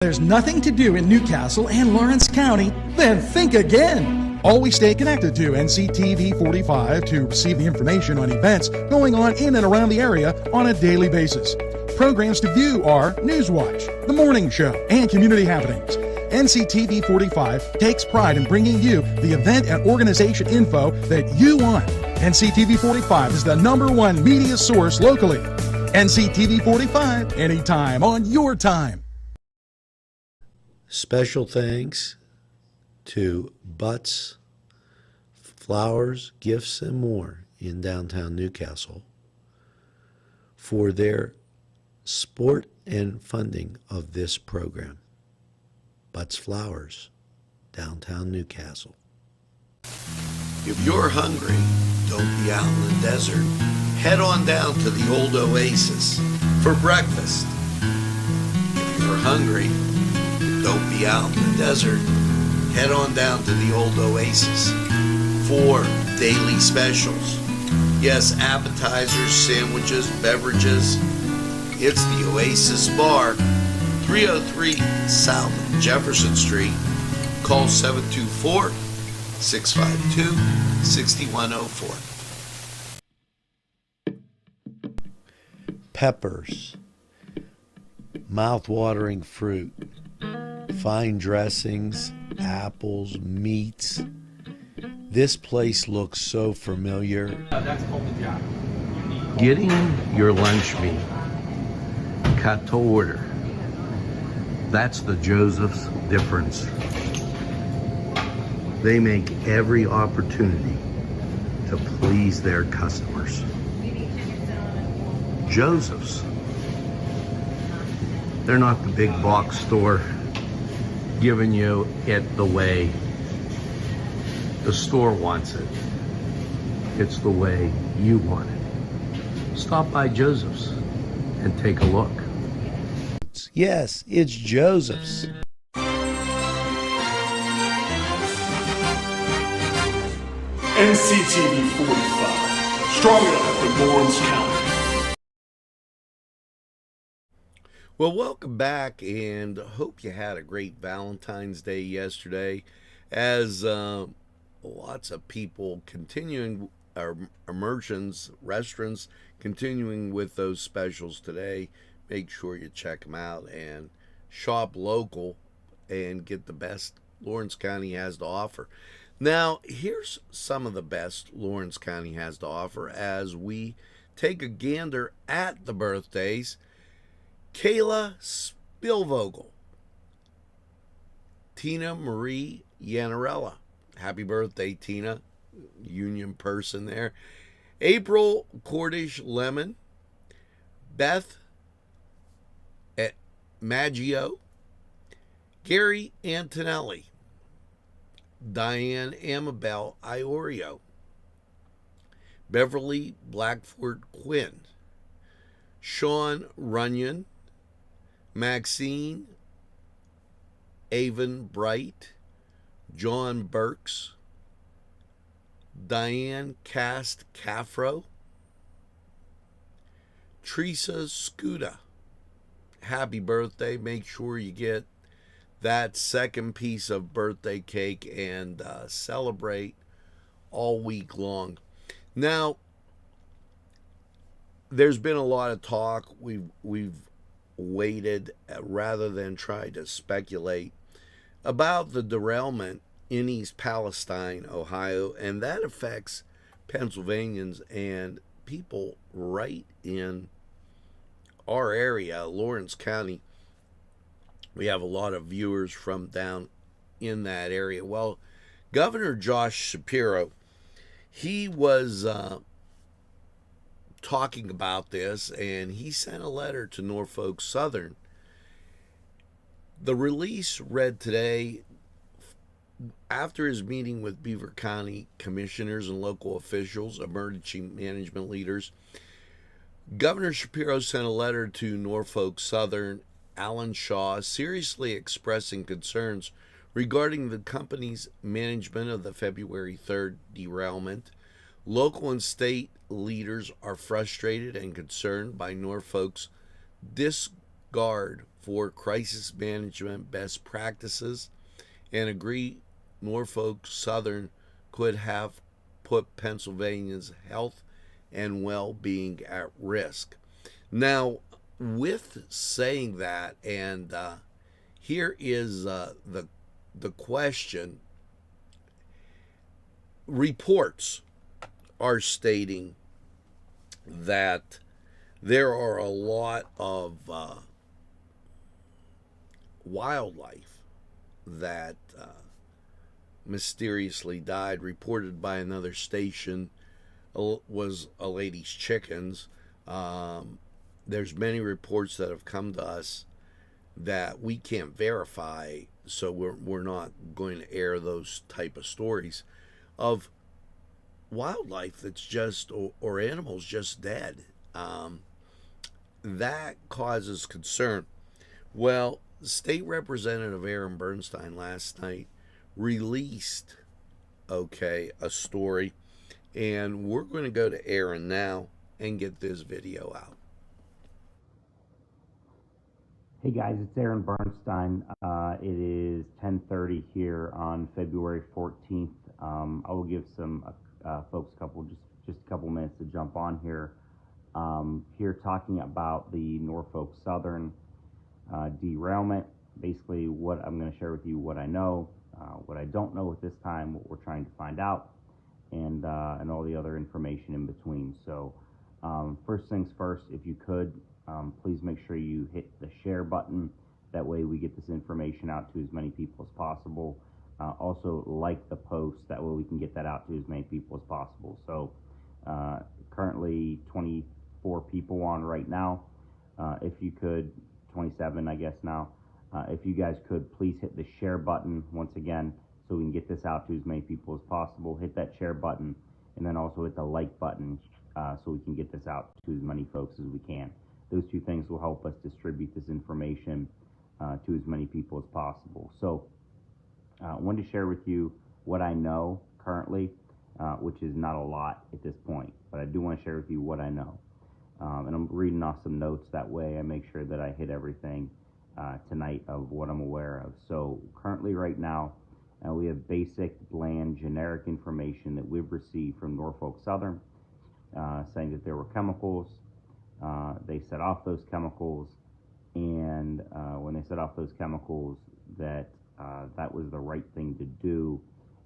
There's nothing to do in Newcastle and Lawrence County? Then think again. Always stay connected to NCTV45 to receive the information on events going on in and around the area on a daily basis. Programs to view are Newswatch, The Morning Show, and Community Happenings. NCTV45 takes pride in bringing you the event and organization info that you want. NCTV45 is the #1 media source locally. NCTV45, anytime on your time. Special thanks to Butts, Flowers, Gifts, and More in downtown Newcastle for their support and funding of this program. Butts Flowers, downtown Newcastle. If you're hungry, don't be out in the desert. Head on down to the old Oasis for breakfast. If you're hungry, don't be out in the desert. Head on down to the old Oasis for daily specials. Yes, appetizers, sandwiches, beverages. It's the Oasis Bar, 303 South Jefferson Street. Call 724-652-6104. Peppers, mouth-watering fruit, fine dressings, apples, meats. This place looks so familiar. Getting your lunch meat cut to order. That's the Joseph's difference. They make every opportunity to please their customers. Joseph's. They're not the big box store giving you it the way the store wants it. It's the way you want it. Stop by Joseph's and take a look. Yes, it's Joseph's. NCTV45, strong enough for Lawrence County. Well, welcome back, and hope you had a great Valentine's Day yesterday. As lots of people continuing, immersions, restaurants continuing with those specials today. Make sure you check them out and shop local and get the best Lawrence County has to offer. Now, here's some of the best Lawrence County has to offer as we take a gander at the birthdays. Kayla Spilvogel, Tina Marie Yanarella. Happy birthday, Tina. Union person there. April Cordish Lemon. Beth at Maggio. Gary Antonelli. Diane Amabel Iorio. Beverly Blackford Quinn. Sean Runyon. Maxine Avon Bright. John Burks. Diane Cast Caffro. Teresa Scuda. Happy birthday. Make sure you get that second piece of birthday cake and celebrate all week long. Now, there's been a lot of talk. We've waited rather than try to speculate about the derailment in East Palestine, Ohio, and that affects Pennsylvanians and people right in our area, Lawrence County. We have a lot of viewers from down in that area. Well, Governor Josh Shapiro, he was talking about this, and he sent a letter to Norfolk Southern. The release read today, after his meeting with Beaver County commissioners and local officials, emergency management leaders, Governor Shapiro sent a letter to Norfolk Southern Alan Shaw, seriously expressing concerns regarding the company's management of the February 3rd derailment. Local and state leaders are frustrated and concerned by Norfolk's guard for crisis management best practices and agree Norfolk Southern could have put Pennsylvania's health and well being at risk. Now, with saying that, and here is the question. Reports are stating that there are a lot of wildlife that mysteriously died. Reported by another station was a lady's chickens. There's many reports that have come to us that we can't verify, so we're not going to air those type of stories of wildlife that's just or animals just dead. That causes concern. Well, State Representative Aaron Bernstein last night released a story, and we're going to go to Aaron now and get this video out. Hey guys, it's Aaron Bernstein. It is 10:30 here on February 14th. I will give some folks just a couple minutes to jump on here. Here talking about the Norfolk Southern derailment. Basically, what I'm going to share with you what I know, what I don't know at this time, what we're trying to find out, and all the other information in between. So, first things first, if you could, please make sure you hit the share button. That way we get this information out to as many people as possible. Also like the post, that way we can get that out to as many people as possible. So currently 24 people on right now. If you could, 27 I guess now. If you guys could please hit the share button once again so we can get this out to as many people as possible. Hit that share button and then also hit the like button so we can get this out to as many folks as we can. Those two things will help us distribute this information to as many people as possible. So I wanted to share with you what I know currently, which is not a lot at this point, but I do want to share with you what I know. And I'm reading off some notes, that way I make sure that I hit everything tonight of what I'm aware of. So currently right now, we have basic, bland, generic information that we've received from Norfolk Southern saying that there were chemicals. They set off those chemicals, and when they set off those chemicals, that was the right thing to do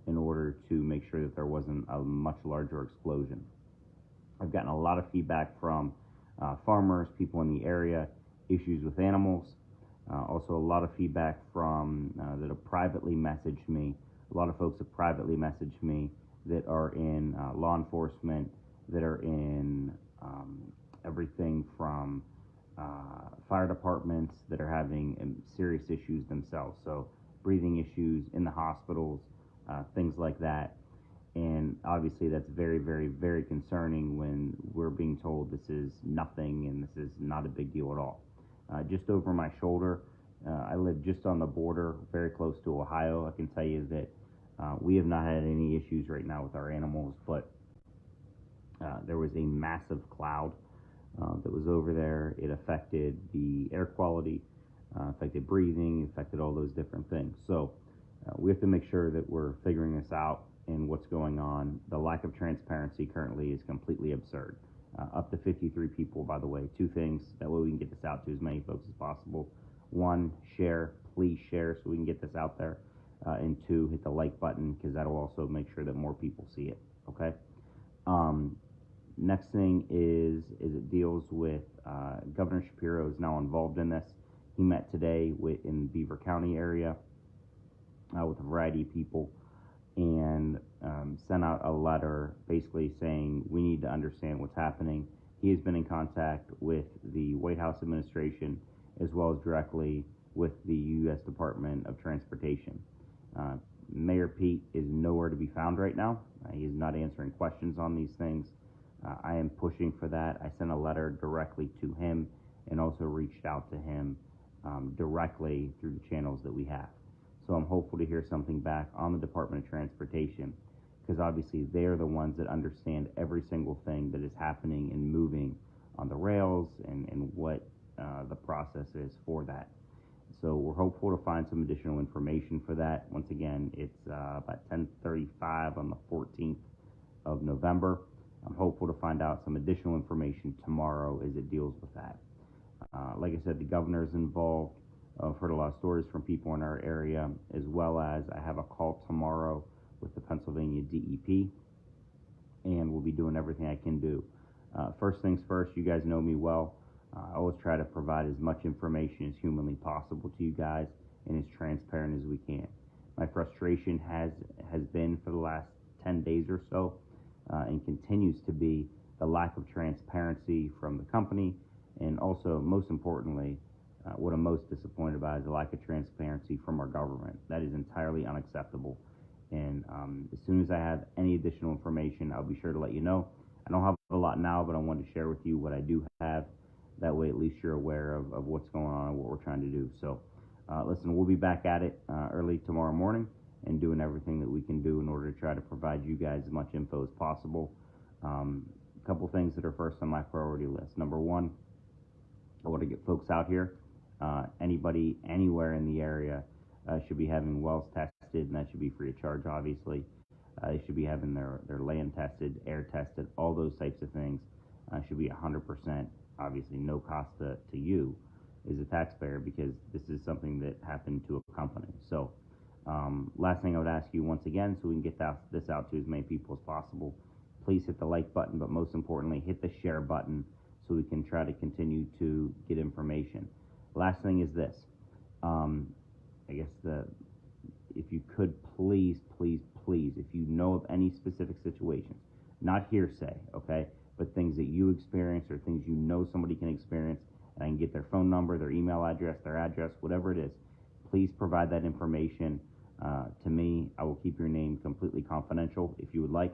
in order to make sure that there wasn't a much larger explosion. I've gotten a lot of feedback from farmers, people in the area, issues with animals. Also a lot of feedback from that have privately messaged me. A lot of folks have privately messaged me that are in law enforcement, that are in everything from fire departments that are having serious issues themselves. So breathing issues in the hospitals, things like that. And obviously that's very, very, very concerning when we're being told this is nothing and this is not a big deal at all. Just over my shoulder, I live just on the border, very close to Ohio. I can tell you that we have not had any issues right now with our animals, but there was a massive cloud that was over there. It affected the air quality, affected breathing, affected all those different things. So we have to make sure that we're figuring this out and what's going on. The lack of transparency currently is completely absurd. Up to 53 people, by the way. Two things, that way we can get this out to as many folks as possible. One, share, please share so we can get this out there. And two, hit the like button, because that'll also make sure that more people see it, okay? Next thing is it deals with Governor Shapiro is now involved in this. He met today in Beaver County area with a variety of people, and sent out a letter basically saying we need to understand what's happening. He has been in contact with the White House administration as well as directly with the U.S. Department of Transportation. Mayor Pete is nowhere to be found right now. He is not answering questions on these things. I am pushing for that. I sent a letter directly to him and also reached out to him directly through the channels that we have. So I'm hopeful to hear something back on the Department of Transportation, because obviously they're the ones that understand every single thing that is happening and moving on the rails and what the process is for that. So we're hopeful to find some additional information for that. Once again, it's about 10:35 on the 14th of November. I'm hopeful to find out some additional information tomorrow as it deals with that. Like I said, the governor's involved. I've heard a lot of stories from people in our area, as well as I have a call tomorrow with the Pennsylvania DEP, and we'll be doing everything I can do. First things first, you guys know me well. I always try to provide as much information as humanly possible to you guys and as transparent as we can. My frustration has been for the last 10 days or so, and continues to be the lack of transparency from the company, and also, most importantly, what I'm most disappointed about is the lack of transparency from our government. That is entirely unacceptable. And as soon as I have any additional information, I'll be sure to let you know. I don't have a lot now, but I wanted to share with you what I do have. That way, at least you're aware of what's going on and what we're trying to do. So, listen, we'll be back at it early tomorrow morning and doing everything that we can do in order to try to provide you guys as much info as possible. A couple things that are first on my priority list. Number one, I want to get folks out here. Anybody anywhere in the area should be having wells tested, and that should be free of charge, obviously. They should be having their land tested, air tested, all those types of things should be 100%, obviously no cost to you as a taxpayer, because this is something that happened to a company. So last thing I would ask you once again, so we can get this out to as many people as possible, please hit the like button, but most importantly, hit the share button so we can try to continue to get information. Last thing is this. I guess if you could please, if you know of any specific situations, not hearsay, okay, but things that you experience or things you know somebody can experience, and I can get their phone number, their email address, their address, whatever it is, please provide that information to me. I will keep your name completely confidential if you would like.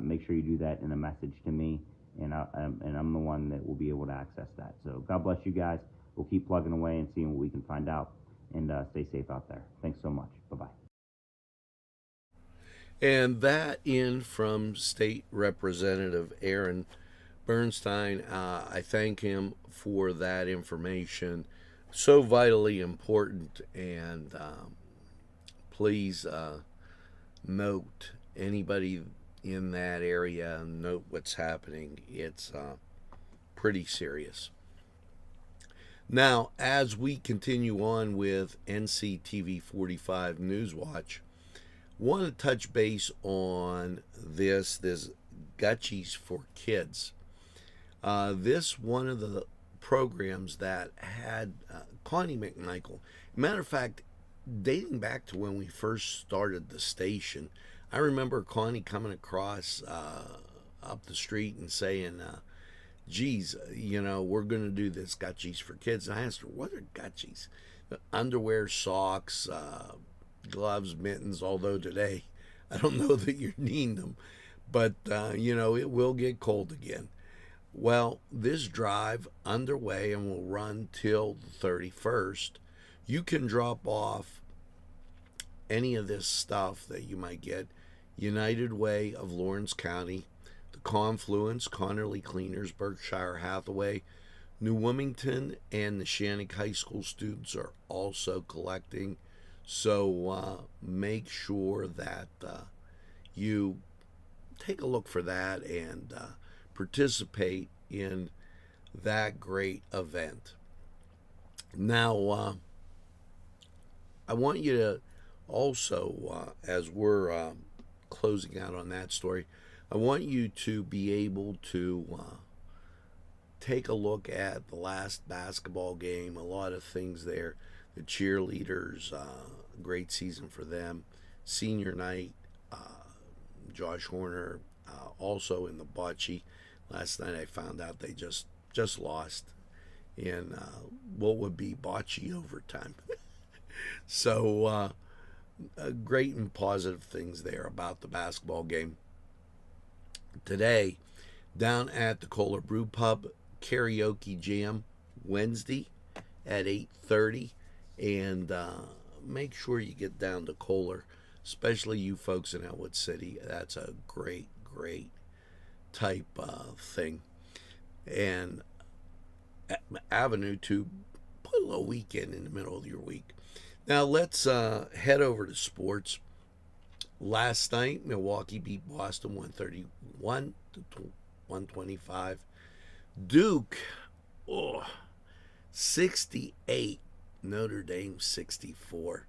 Make sure you do that in a message to me, and I'm the one that will be able to access that. So God bless you guys. We'll keep plugging away and seeing what we can find out, and stay safe out there. Thanks so much. Bye-bye. And that in from State Representative Aaron Bernstein. I thank him for that information. So vitally important. And please note anybody in that area, note what's happening. It's pretty serious. Now, as we continue on with Nctv45 Newswatch, want to touch base on this Gutchies for Kids. This one of the programs that had Connie McMichael. Matter of fact, dating back to when we first started the station, I remember Connie coming across up the street and saying, geez, we're going to do this Gutchies for Kids. And I asked her, what are Gutchies? Underwear, socks, gloves, mittens, although today I don't know that you're needing them, but it will get cold again. Well, this drive underway and will run till the 31st. You can drop off any of this stuff that you might get. United Way of Lawrence County, the Confluence, Connerly Cleaners, Berkshire Hathaway, New Wilmington, and the Shannick High School students are also collecting. So make sure that you take a look for that and participate in that great event. Now, I want you to also, as we're closing out on that story, I want you to be able to take a look at the last basketball game. A lot of things there. The cheerleaders, great season for them. Senior night, Josh Horner also in the bocce. Last night I found out they just lost in what would be bocce overtime. So great and positive things there about the basketball game. Today, down at the Kohler Brew Pub, karaoke jam Wednesday at 8:30. And make sure you get down to Kohler, especially you folks in Elwood City. That's a great type thing. And avenue to put a little weekend in the middle of your week. Now let's head over to sports. Last night, Milwaukee beat Boston 131 to 125. Duke, 68. Notre Dame 64.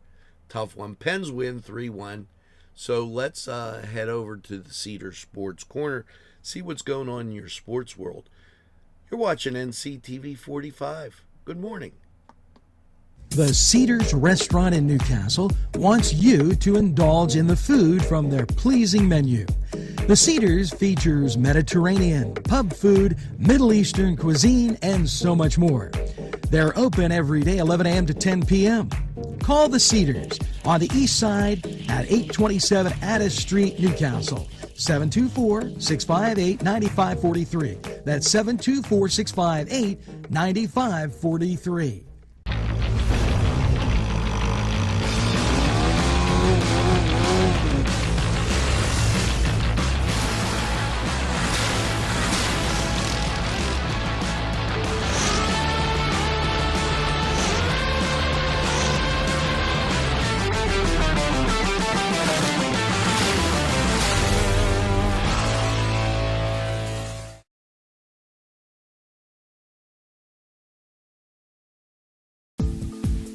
Tough one. Penn's win 3-1. So let's head over to the Cedar Sports Corner, see what's going on in your sports world. You're watching NCTV45. Good morning. The Cedars Restaurant in Newcastle wants you to indulge in the food from their pleasing menu. The Cedars features Mediterranean, pub food, Middle Eastern cuisine, and so much more. They're open every day, 11 a.m. to 10 p.m. Call the Cedars on the east side at 827 Addis Street, Newcastle. 724-658-9543. That's 724-658-9543.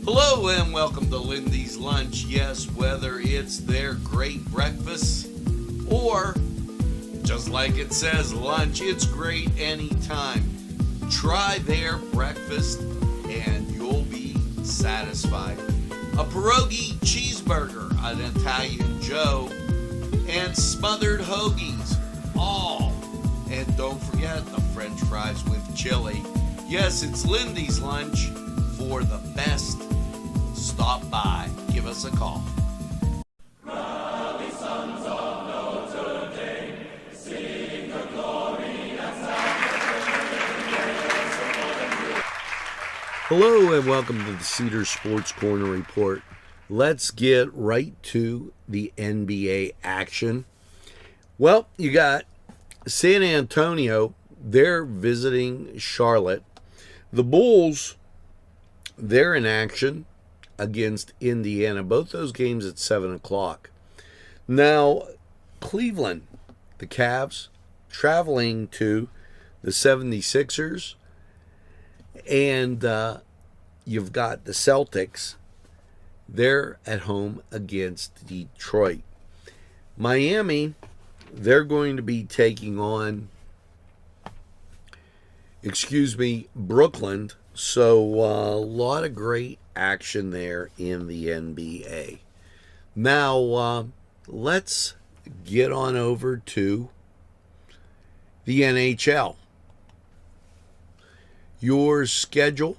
Hello and welcome to Lindy's Lunch. Yes, whether it's their great breakfast or, just like it says, lunch, it's great anytime. Try their breakfast and you'll be satisfied. A pierogi cheeseburger, an Italian Joe, and smothered hoagies, all. And don't forget the French fries with chili. Yes, it's Lindy's Lunch. For the best, stop by. Give us a call. Hello and welcome to the Cedar Sports Corner Report. Let's get right to the NBA action. Well, you got San Antonio. They're visiting Charlotte. The Bulls, they're in action against Indiana. Both those games at 7 o'clock. Now, Cleveland, the Cavs, traveling to the 76ers. And you've got the Celtics. They're at home against Detroit. Miami, they're going to be taking on, Brooklyn. So a lot of great action there in the NBA. Now, let's get on over to the NHL. Your schedule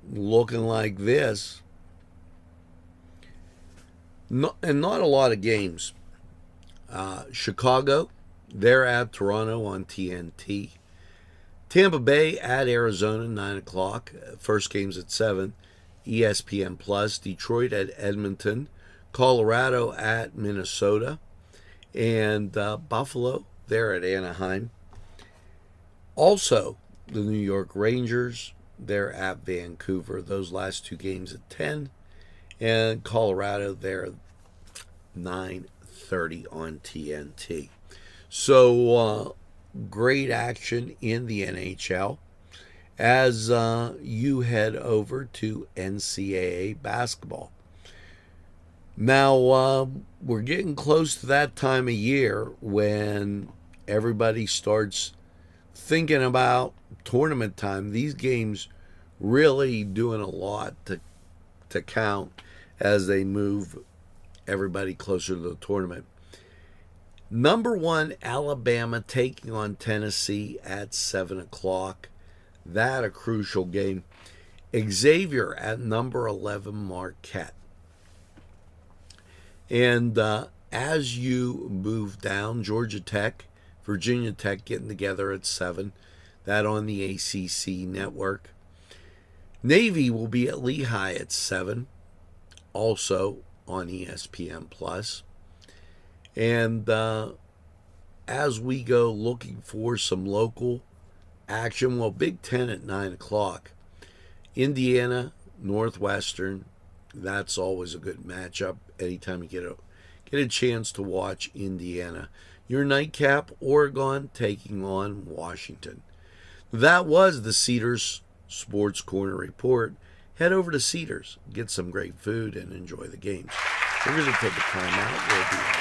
looking like this. Not a lot of games. Chicago, they're at Toronto on TNT. Tampa Bay at Arizona, 9 o'clock. First game's at 7. ESPN Plus. Detroit at Edmonton. Colorado at Minnesota. And Buffalo, they're at Anaheim. Also, the New York Rangers, they're at Vancouver. Those last two games at 10. And Colorado, they're 9:30 on TNT. So, great action in the NHL as you head over to NCAA basketball. Now, we're getting close to that time of year when everybody starts thinking about tournament time. These games really doing a lot to count as they move everybody closer to the tournament. Number 1, Alabama taking on Tennessee at 7 o'clock. That a crucial game. Xavier at number 11, Marquette. And as you move down, Georgia Tech, Virginia Tech getting together at 7. That on the ACC network. Navy will be at Lehigh at 7. Also on ESPN Plus. And as we go looking for some local action. Well, Big Ten at 9 o'clock. Indiana, Northwestern. That's always a good matchup anytime you get a chance to watch Indiana. Your nightcap, Oregon taking on Washington. That was the Cedars Sports Corner Report. Head over to Cedars, get some great food, and enjoy the games. We're going to take a time out. We'll be right back.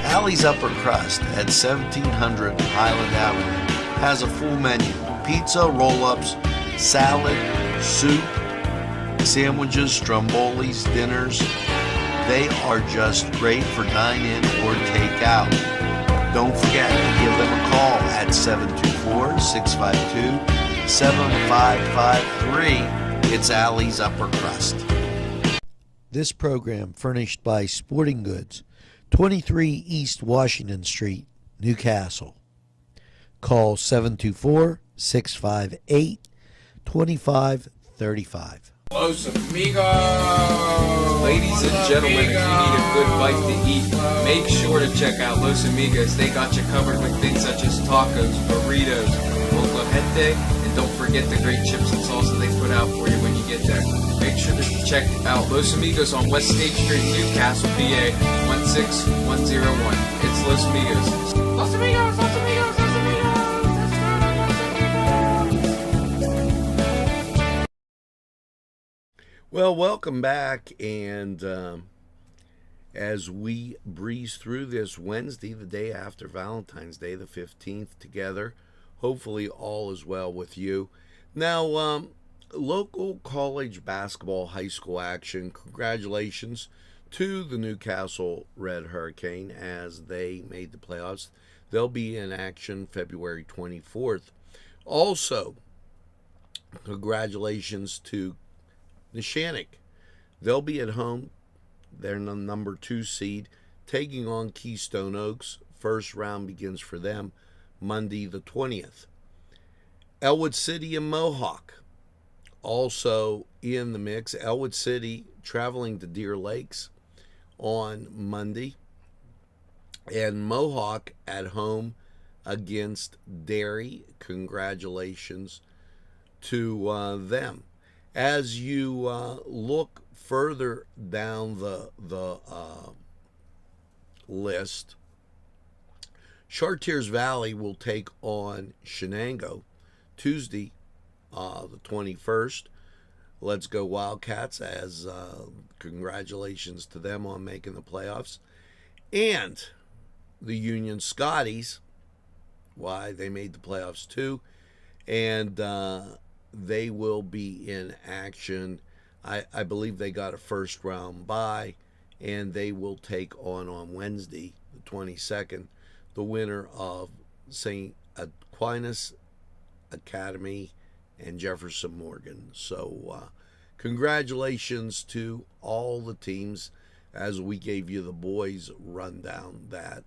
Allie's Upper Crust at 1700 Highland Avenue has a full menu. Pizza, roll-ups, salad, soup, sandwiches, strombolis, dinners. They are just great for dine-in or take-out. Don't forget to give them a call at 724-652-7553. It's Allie's Upper Crust. This program furnished by Sporting Goods, 23 East Washington Street, Newcastle. Call 724-658-2535. Los Amigos! Ladies and gentlemen, if you need a good bite to eat, make sure to check out Los Amigos. They got you covered with things such as tacos, burritos, molcajete, and don't forget the great chips and salsa they put out for you when you get there. Make sure to check out Los Amigos on West State Street, Newcastle, PA, 16101. It's Los Amigos. Los Amigos! Los Amigos! Los Amigos! Well, welcome back, and as we breeze through this Wednesday, the day after Valentine's Day, the 15th, together, hopefully all is well with you. Now, local college basketball high school action, congratulations to the Newcastle Red Hurricane as they made the playoffs. They'll be in action February 24th. Also, congratulations to Neshannock. They'll be at home. They're the number 2 seed, taking on Keystone Oaks. First round begins for them Monday the 20th. Elwood City and Mohawk also in the mix. Elwood City traveling to Deer Lakes on Monday, and Mohawk at home against Derry. Congratulations to them. As you look further down the list, Chartiers Valley will take on Shenango Tuesday, the 21st. Let's go Wildcats, as congratulations to them on making the playoffs. And the Union Scotties, why, they made the playoffs too. And they will be in action. I believe they got a first round bye, and they will take on Wednesday, the 22nd, the winner of St. Aquinas Academy and Jefferson Morgan. So congratulations to all the teams, as we gave you the boys rundown that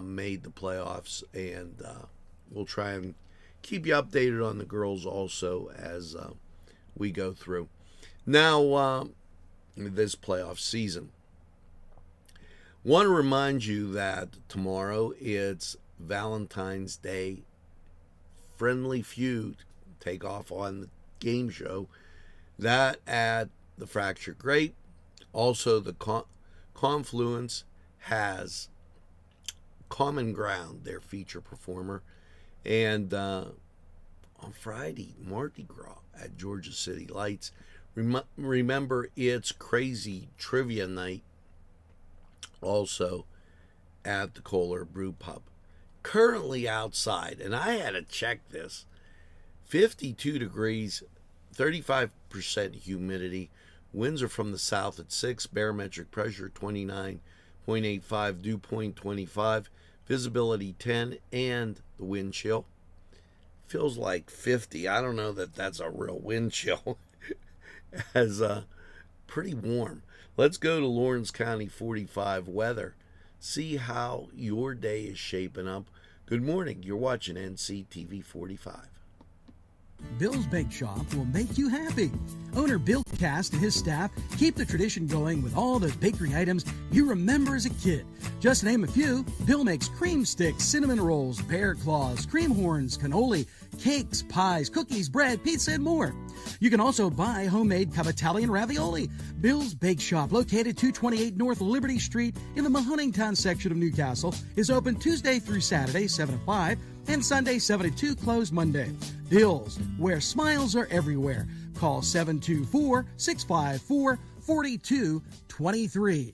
made the playoffs, and we'll try and keep you updated on the girls also as we go through. Now, this playoff season, want to remind you that tomorrow it's Valentine's Day Friendly Feud take off on the game show. That at the Fractured Grape. Also, the Confluence has Common Ground, their feature performer. And on Friday, Mardi Gras at Georgia City Lights. Remember, it's Crazy Trivia Night also at the Kohler Brew Pub. Currently outside, and I had to check this, 52 degrees, 35% humidity. Winds are from the south at 6. Barometric pressure 29.85. Dew point 25. Visibility 10, and the wind chill feels like 50. I don't know that that's a real wind chill. As pretty warm. Let's go to Lawrence County 45 weather. See how your day is shaping up. Good morning. You're watching NCTV 45. Bill's Bake Shop will make you happy. Owner Bill Cast and his staff keep the tradition going with all those bakery items you remember as a kid. Just to name a few, Bill makes cream sticks, cinnamon rolls, bear claws, cream horns, cannoli, cakes, pies, cookies, bread, pizza, and more. You can also buy homemade Cavatelli and ravioli. Bill's Bake Shop, located 228 North Liberty Street in the Mahoningtown section of Newcastle, is open Tuesday through Saturday, 7 to 5, and Sunday, 7 to 2, closed Monday. Bill's, where smiles are everywhere. Call 724-654-4223.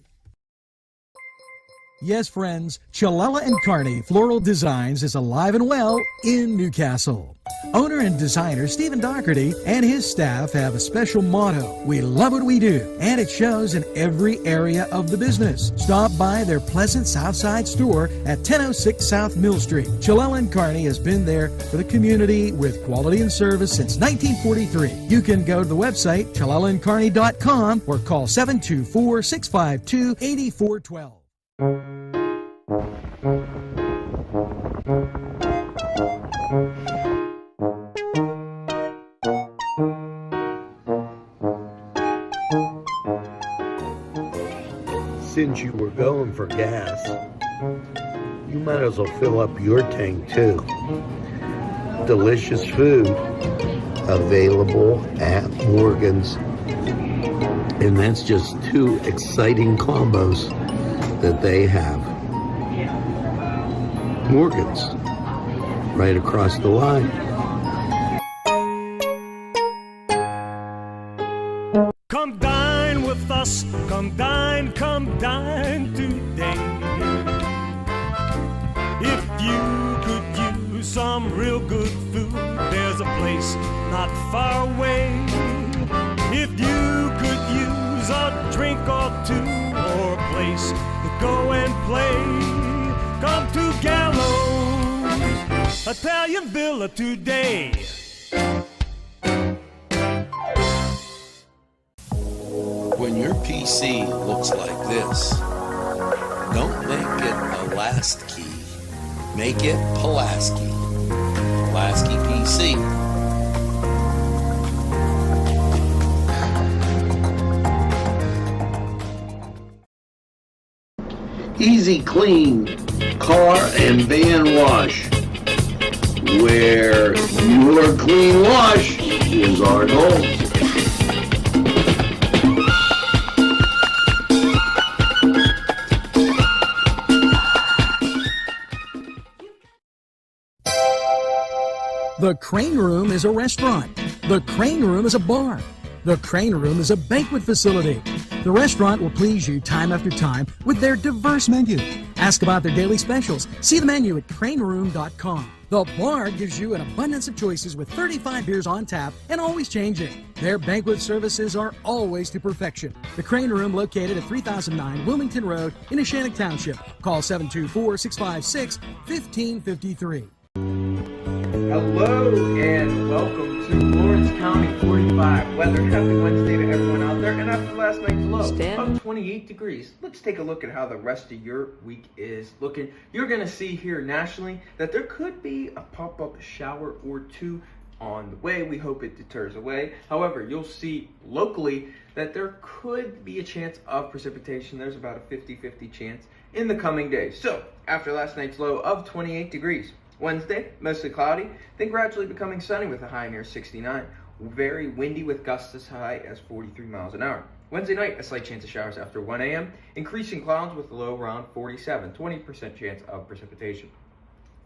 Yes, friends, Chilella and Carney Floral Designs is alive and well in Newcastle. Owner and designer Stephen Doherty and his staff have a special motto: we love what we do, and it shows in every area of the business. Stop by their pleasant Southside store at 1006 South Mill Street. Chilella and Carney has been there for the community with quality and service since 1943. You can go to the website chilellaandcarney.com or call 724-652-8412. Since you were going for gas, you might as well fill up your tank too. Delicious food available at Morgan's. And that's just two exciting combos that they have. Morgan's, right across the line. Come dine with us, come dine today. If you could use some real good food, there's a place not far away. If you could use a drink or two, or a place to go and play, come to Gallows Italian Villa today. When your PC looks like this, don't make it a last key. Make it Pulaski. Pulaski PC. Easy Clean Car and Van Wash, where your clean wash is our goal. The Crane Room is a restaurant. The Crane Room is a bar. The Crane Room is a banquet facility. The restaurant will please you time after time with their diverse menu. Ask about their daily specials. See the menu at craneroom.com. The bar gives you an abundance of choices with 35 beers on tap and always changing. Their banquet services are always to perfection. The Crane Room, located at 3009 Wilmington Road in Ashannock Township. Call 724-656-1553. Hello and welcome to Lawrence County 45 weather. Happy Wednesday to everyone out there. And after last night's low of 28 degrees, let's take a look at how the rest of your week is looking. You're going to see here nationally that there could be a pop-up shower or two on the way. We hope it deters away. However, you'll see locally that there could be a chance of precipitation. There's about a 50-50 chance in the coming days. So after last night's low of 28 degrees, Wednesday, mostly cloudy, then gradually becoming sunny with a high near 69. Very windy with gusts as high as 43 miles an hour. Wednesday night, a slight chance of showers after 1 a.m. Increasing clouds with a low around 47, 20% chance of precipitation.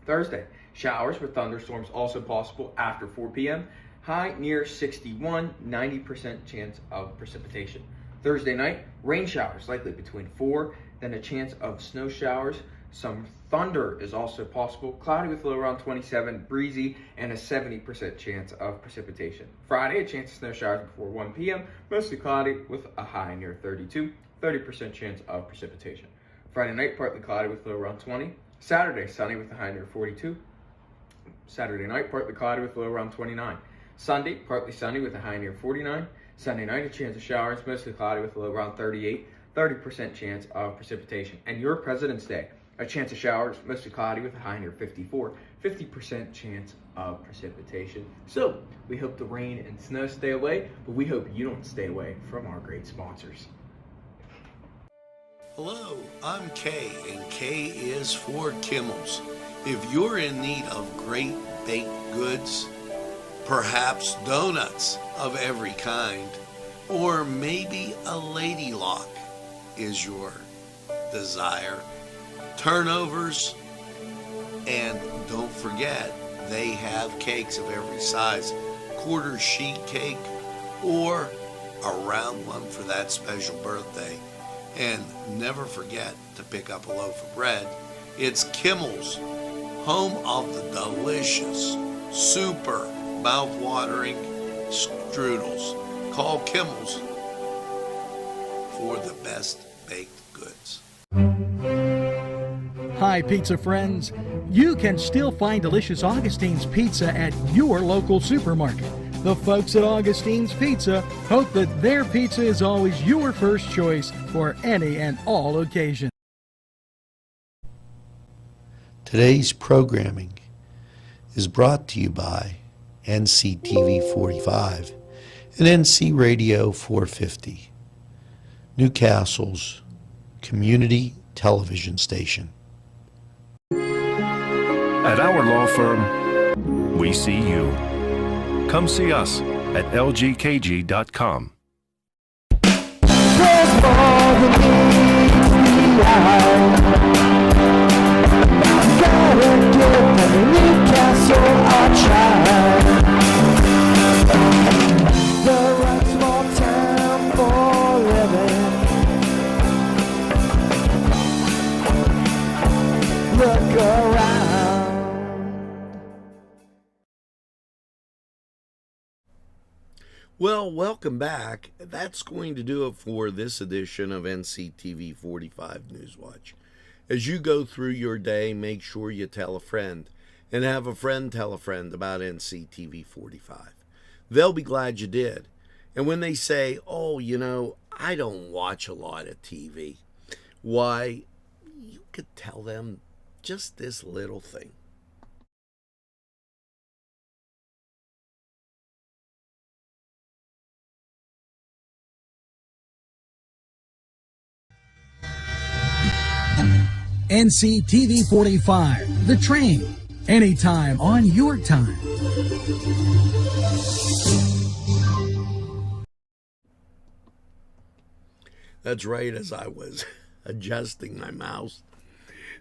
Thursday, showers with thunderstorms also possible after 4 p.m. High near 61, 90% chance of precipitation. Thursday night, rain showers likely between 4, then a chance of snow showers. Some thunder is also possible. Cloudy with a low around 27, breezy, and a 70% chance of precipitation. Friday, a chance of snow showers before 1 p.m. Mostly cloudy with a high near 32, 30% chance of precipitation. Friday night, partly cloudy with a low around 20. Saturday, sunny with a high near 42. Saturday night, partly cloudy with a low around 29. Sunday, partly sunny with a high near 49. Sunday night, a chance of showers, mostly cloudy with a low around 38, 30% chance of precipitation. And your President's Day, A chance of showers, mostly cloudy with a high near 54. 50% chance of precipitation. So we hope the rain and snow stay away, but we hope you don't stay away from our great sponsors. Hello, I'm Kay, and K is for Kimmel's. If you're in need of great baked goods, perhaps donuts of every kind, or maybe a lady lock is your desire, turnovers, and don't forget, they have cakes of every size, quarter sheet cake or a round one for that special birthday. And never forget to pick up a loaf of bread. It's Kimmel's, home of the delicious, super mouth-watering strudels. Call Kimmel's for the best baked goods. Hi, pizza friends. You can still find delicious Augustine's Pizza at your local supermarket. The folks at Augustine's Pizza hope that their pizza is always your first choice for any and all occasions. Today's programming is brought to you by Nctv45 and NC Radio 450, Newcastle's community television station. At our law firm, we see you. Come see us at lgkg.com. Look around. Well, welcome back. That's going to do it for this edition of Nctv45 Newswatch. As you go through your day, make sure you tell a friend, and have a friend tell a friend about Nctv45. They'll be glad you did. And when they say, oh, you know, I don't watch a lot of TV, why, you could tell them just this little thing. NCTV45, The Train, anytime on your time. That's right, as I was adjusting my mouse.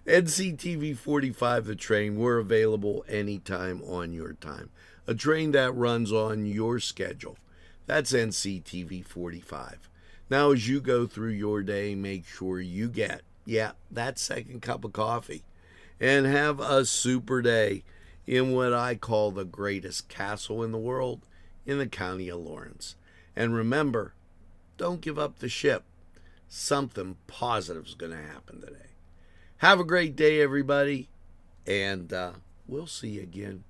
NCTV45, The Train, we're available anytime on your time. A train that runs on your schedule. That's NCTV45. Now, as you go through your day, make sure you get, that second cup of coffee. And have a super day in what I call the greatest castle in the world, in the county of Lawrence. And remember, don't give up the ship. Something positive is going to happen today. Have a great day, everybody, and we'll see you again